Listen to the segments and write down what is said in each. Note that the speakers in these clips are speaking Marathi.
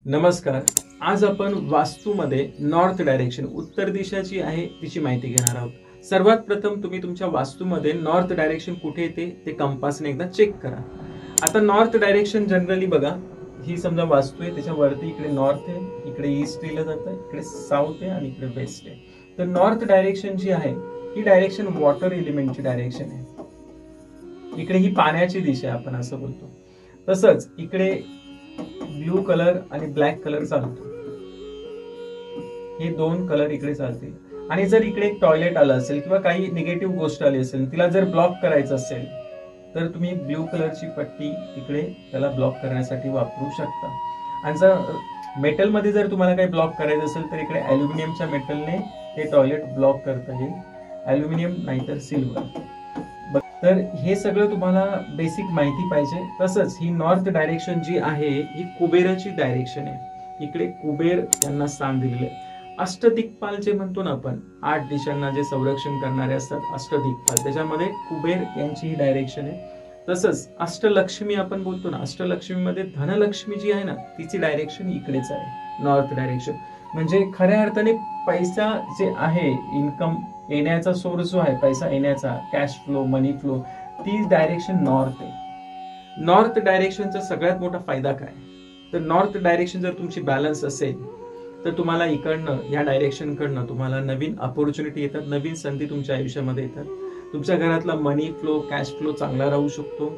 नमस्कार. आज आपण वास्तूमध्ये नॉर्थ डायरेक्शन उत्तर दिशा जी आहे तिची माहिती घेणार आहोत. सर्वात प्रथम तुम्ही तुमच्या वास्तूमध्ये नॉर्थ डायरेक्शन कुठे येते ते कंपासने एकदा चेक करा. आता नॉर्थ डायरेक्शन जनरली बघा, ही समजा वास्तू आहे, त्याच्यावरती इकडे नॉर्थ आहे, इकडे ईस्ट दिलं जातं, इकडे साऊथ आहे आणि इकडे वेस्ट आहे. तर नॉर्थ डायरेक्शन जी आहे ही डायरेक्शन वॉटर एलिमेंटची डायरेक्शन आहे. इकडे ही पाण्याची दिशा आहे, आपण असं बोलतो. तसंच इकडे ब्लू कलर आणि ब्लॅक कलर चालतो. हे दोन कलर इकडे चालतील. आणि जर इकडे एक टॉयलेट आलं असेल किंवा काही निगेटिव्ह गोष्ट आली असेल, तिला जर ब्लॉक करायचं असेल तर तुम्ही ब्लू कलरची पट्टी इकडे त्याला ब्लॉक करण्यासाठी वापरू शकता. आणि जर मेटलमध्ये जर तुम्हाला काही ब्लॉक करायचं असेल तर इकडे अल्युमिनियमच्या मेटलने ते टॉयलेट ब्लॉक करता येईल. अल्युमिनियम नाहीतर सिल्वर. तर हे सगळं तुम्हाला बेसिक माहिती पाहिजे. तसंच ही नॉर्थ डायरेक्शन जी आहे ही कुबेराची डायरेक्शन आहे. इकडे कुबेर यांना स्थान दिलेलं आहे. अष्टदिक्पाल जे म्हणतो ना आपण, 8 दिशांना जे संरक्षण करणारे असतात अष्टदिक्पाल, त्याच्यामध्ये कुबेर यांची ही डायरेक्शन आहे. तसंच अष्टलक्ष्मी आपण बोलतो ना, अष्टलक्ष्मीमध्ये धनलक्ष्मी जी आहे ना तिची डायरेक्शन इकडेच आहे, नॉर्थ डायरेक्शन. म्हणजे खऱ्या अर्थाने पैसा जे आहे, इन्कम येण्याचा सोर्स जो आहे, पैसा येण्याचा, कॅश फ्लो, मनी फ्लो, ती डायरेक्शन नॉर्थ आहे. नॉर्थ डायरेक्शनचा सगळ्यात मोठा फायदा काय? तर नॉर्थ डायरेक्शन जर तुमची बॅलन्स असेल तर तुम्हाला इकडनं, या डायरेक्शन कडनं तुम्हाला नवीन अपॉर्च्युनिटी येतात, नवीन संधी तुमच्या आयुष्यामध्ये येतात. तुमच्या घरातला मनी फ्लो, कॅश फ्लो चांगला राहू शकतो.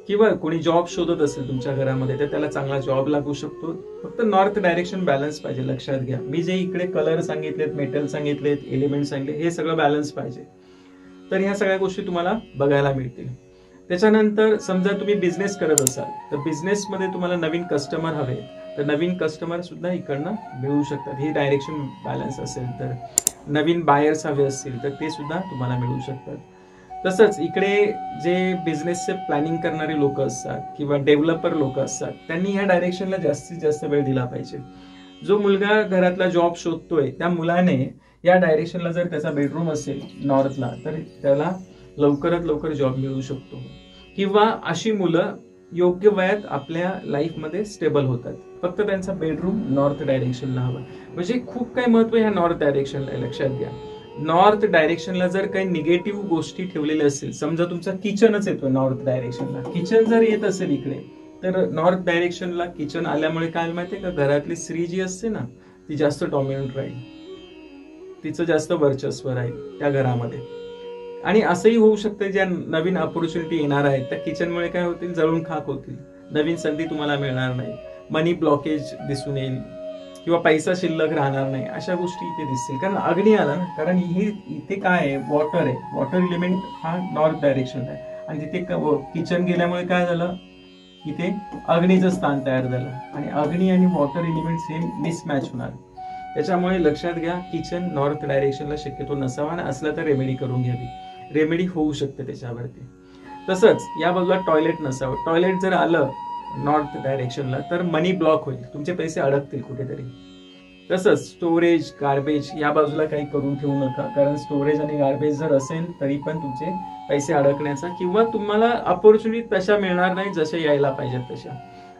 किंवा कोणी जॉब शोधत असेल तुमच्या घरामध्ये तर त्याला चांगला जॉब लागू शकतो. फक्त नॉर्थ डायरेक्शन बॅलन्स पाहिजे, लक्षात घ्या. मी जे इकडे कलर सांगितलेत, मेटल सांगितलेत, एलिमेंट सांगितले, हे सगळं बॅलन्स पाहिजे. तर ह्या सगळ्या गोष्टी तुम्हाला बघायला मिळतील. त्याच्यानंतर समजा तुम्ही बिझनेस करत असाल तर बिझनेसमध्ये तुम्हाला नवीन कस्टमर हवे, तर नवीन कस्टमर सुद्धा इकडनं मिळू शकतात. ही डायरेक्शन बॅलन्स असेल तर. नवीन बायर्स हवे असतील तर ते सुद्धा तुम्हाला मिळू शकतात. तसंच इकडे जे बिझनेसचे प्लॅनिंग करणारे लोक असतात किंवा डेव्हलपर लोक असतात, त्यांनी ह्या डायरेक्शनला जास्तीत जास्त वेळ दिला पाहिजे. जो मुलगा घरातला जॉब शोधतोय त्या मुलाने या डायरेक्शनला जर त्याचा बेडरूम असेल नॉर्थला तर त्याला लवकरात लवकर जॉब मिळू शकतो. किंवा अशी मुलं योग्य वयात आपल्या लाईफमध्ये स्टेबल होतात. फक्त त्यांचा बेडरूम नॉर्थ डायरेक्शनला हवा. म्हणजे खूप काही महत्व ह्या नॉर्थ डायरेक्शनला, लक्षात घ्या. नॉर्थ डायरेक्शनला जर काही निगेटिव्ह गोष्टी ठेवलेल्या असतील, समजा तुमचा किचनच येतोय नॉर्थ डायरेक्शनला, किचन जर येत असेल इकडे, तर नॉर्थ डायरेक्शनला किचन आल्यामुळे काय माहितीये का, घरातली स्त्री जी असते ना ती जास्त डॉमिनंट राहील, तिचं जास्त वर्चस्व राहील त्या घरामध्ये. आणि असंही होऊ शकतं, ज्या नवीन अपॉर्च्युनिटी येणार आहेत त्या किचनमुळे काय होतील, जळून खाक होतील, नवीन संधी तुम्हाला मिळणार नाही, मनी ब्लॉकेज दिसून येईल किंवा पैसा शिल्लक राहणार नाही, अशा गोष्टी इथे दिसतील. कारण अग्नी आला ना, कारण हे इथे काय आहे, वॉटर आहे, वॉटर एलिमेंट हा नॉर्थ डायरेक्शन आहे. आणि तिथे किचन गेल्यामुळे काय झालं, इथे अग्नीचं स्थान तयार झालं आणि अग्नी आणि वॉटर एलिमेंट सेम मिसमॅच होणार. त्याच्यामुळे लक्षात घ्या, किचन नॉर्थ डायरेक्शनला शक्यतो नसावा, आणि असलं तर रेमेडी करून घ्यावी. रेमेडी होऊ शकते त्याच्यावरती. तसंच या बाजूला टॉयलेट नसावं. टॉयलेट जर आलं नॉर्थ डायरेक्शनला तर मनी ब्लॉक होईल, तुमचे पैसे अडकतील कुठेतरी. तसंच स्टोरेज, गार्बेज या बाजूला काही करून ठेवू नका, कारण स्टोरेज आणि गार्बेज जर असेल तरी पण तुमचे पैसे अडकण्याचा किंवा तुम्हाला अपॉर्च्युनिटी तशा मिळणार नाही जशा यायला पाहिजेत तशा.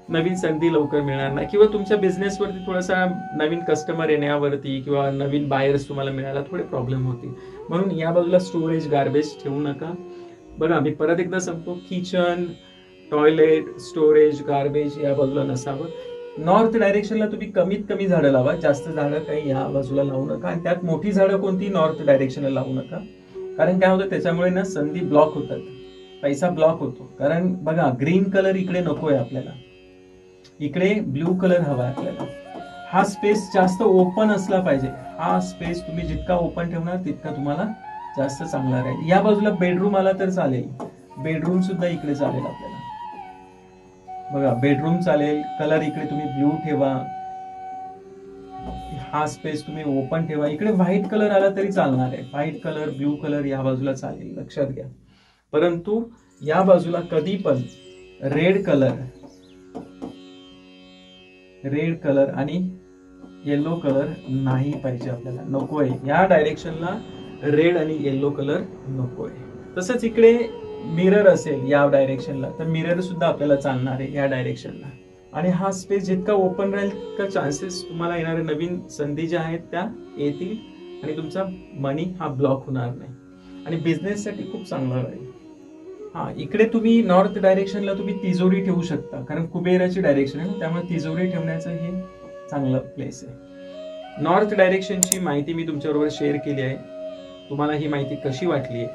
नवीन संधी लवकर मिळणार नाही किंवा तुमच्या बिझनेसवरती थोडासा नवीन कस्टमर येण्यावरती किंवा नवीन बायर्स तुम्हाला मिळायला थोडे प्रॉब्लेम होतील. म्हणून या बाजूला स्टोरेज, गार्बेज ठेवू नका. बघा, मी परत एकदा सांगतो, किचन, टॉयलेट, स्टोरेज, गार्बेज या बाजूला नसावं. नॉर्थ डायरेक्शनला तुम्ही कमीत कमी झाडं लावा, जास्त झाडं काही या बाजूला लावू नका. आणि त्यात मोठी झाडं कोणती नॉर्थ डायरेक्शनला लावू नका. कारण काय होतं, त्याच्यामुळे ना संधी ब्लॉक होतात, पैसा ब्लॉक होतो. कारण बघा, ग्रीन कलर इकडे नकोय आपल्याला, इकडे ब्लू कलर हवा आहे आपल्याला. हा स्पेस जास्त ओपन असला पाहिजे. हा स्पेस तुम्ही जितका ओपन ठेवणार तितका तुम्हाला जास्त चांगला राहील. या बाजूला बेडरूम आला तर चालेल, बेडरूम सुद्धा इकडे चालेल आपल्याला. बघा, बेडरूम चालेल, कलर इकडे तुम्ही ब्लू ठेवा, हा स्पेस तुम्ही ओपन ठेवा. इकडे व्हाईट कलर आला तरी चालणार आहे, व्हाईट कलर, ब्लू कलर या बाजूला चालेल, लक्षात घ्या. परंतु या बाजूला कधी पण रेड कलर आणि येलो कलर नाही पाहिजे आपल्याला, नकोय. या डायरेक्शनला रेड आणि येलो कलर नकोय. तसंच इकडे मिरर असेल या डायरेक्शनला तर मिरर सुद्धा आपल्याला चालणार आहे या डायरेक्शनला. आणि हा स्पेस जितका ओपन राहील तितका चान्सेस तुम्हाला येणाऱ्या नवीन संधी ज्या आहेत त्या येतील आणि तुमचा मनी हा ब्लॉक होणार नाही आणि बिझनेससाठी खूप चांगला राहील. हा, इकडे तुम्ही नॉर्थ डायरेक्शनला तुम्ही तिजोरी ठेवू शकता, कारण कुबेराची डायरेक्शन आहे ना, त्यामुळे तिजोरी ठेवण्याचं हे चांगलं प्लेस आहे. नॉर्थ डायरेक्शनची माहिती मी तुमच्याबरोबर शेअर केली आहे. तुम्हाला ही माहिती कशी वाटली आहे?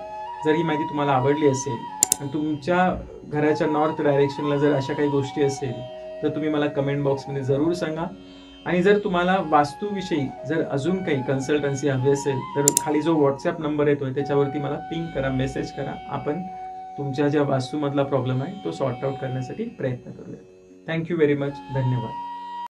जर ही माहिती तुम्हाला आवडली असेल आणि तुमच्या घराच्या नॉर्थ डायरेक्शनला जर अशा काही गोष्टी असेल तर तुम्ही मला कमेंट बॉक्समध्ये जरूर सांगा. आणि जर तुम्हाला वास्तूविषयी जर अजून काही कन्सल्टन्सी हवी असेल तर खाली जो व्हॉट्सअप नंबर येतोय त्याच्यावरती मला पिंग करा, मेसेज करा. आपण तुमच्या ज्या वास्तूमधला प्रॉब्लेम आहे तो सॉर्ट आउट करण्यासाठी प्रयत्न करूया. Thank you very much. धन्यवाद.